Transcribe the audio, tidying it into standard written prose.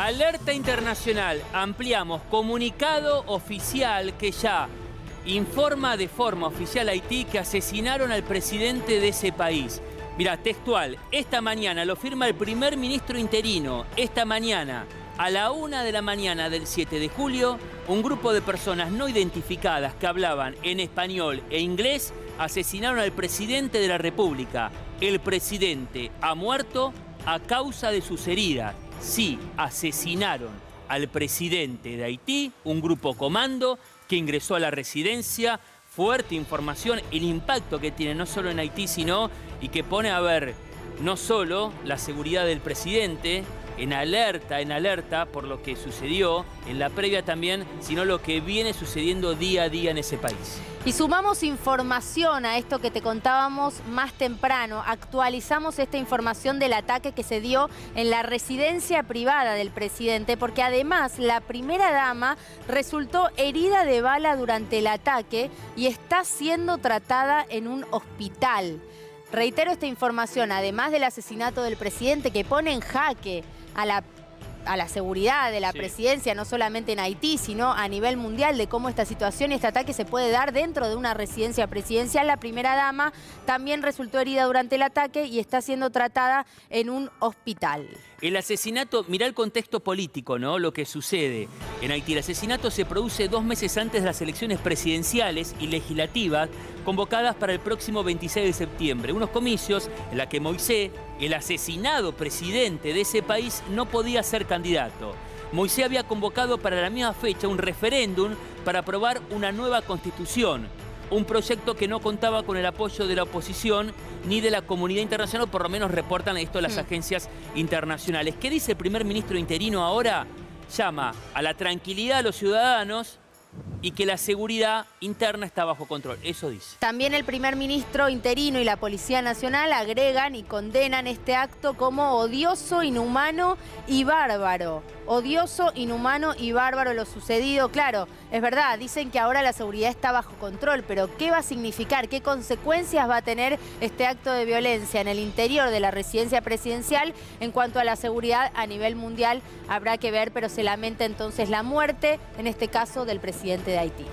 Alerta internacional. Ampliamos comunicado oficial que ya informa de forma oficial a Haití que asesinaron al presidente de ese país. Mirá, textual. Esta mañana lo firma el primer ministro interino. Esta mañana, a la 1 de la mañana del 7 de julio, un grupo de personas no identificadas que hablaban en español e inglés asesinaron al presidente de la República. El presidente ha muerto a causa de sus heridas. Sí, asesinaron al presidente de Haití, un grupo comando que ingresó a la residencia. Fuerte información, el impacto que tiene no solo en Haití, sino y que pone a ver no solo la seguridad del presidente en alerta por lo que sucedió en la previa también, sino lo que viene sucediendo día a día en ese país. Y sumamos información a esto que te contábamos más temprano. Actualizamos esta información del ataque que se dio en la residencia privada del presidente, porque además la primera dama resultó herida de bala durante el ataque y está siendo tratada en un hospital. Reitero esta información, además del asesinato del presidente que pone en jaque a la seguridad de la presidencia, no solamente en Haití, sino a nivel mundial, de cómo esta situación y este ataque se puede dar dentro de una residencia presidencial. La primera dama también resultó herida durante el ataque y está siendo tratada en un hospital. El asesinato, mirá el contexto político, ¿no? Lo que sucede en Haití. El asesinato se produce 2 meses antes de las elecciones presidenciales y legislativas convocadas para el próximo 26 de septiembre. Unos comicios en la que Moisés, el asesinado presidente de ese país, no podía ser candidato. Moisés había convocado para la misma fecha un referéndum para aprobar una nueva constitución. Un proyecto que no contaba con el apoyo de la oposición ni de la comunidad internacional, por lo menos reportan esto las agencias internacionales. ¿Qué dice el primer ministro interino ahora? Llama a la tranquilidad de los ciudadanos y que la seguridad interna está bajo control. Eso dice. También el primer ministro interino y la Policía Nacional agregan y condenan este acto como odioso, inhumano y bárbaro. Odioso, inhumano y bárbaro lo sucedido. Claro, es verdad, dicen que ahora la seguridad está bajo control, pero ¿qué va a significar? ¿Qué consecuencias va a tener este acto de violencia en el interior de la residencia presidencial? En cuanto a la seguridad a nivel mundial, habrá que ver, pero se lamenta entonces la muerte, en este caso, del presidente de Haití.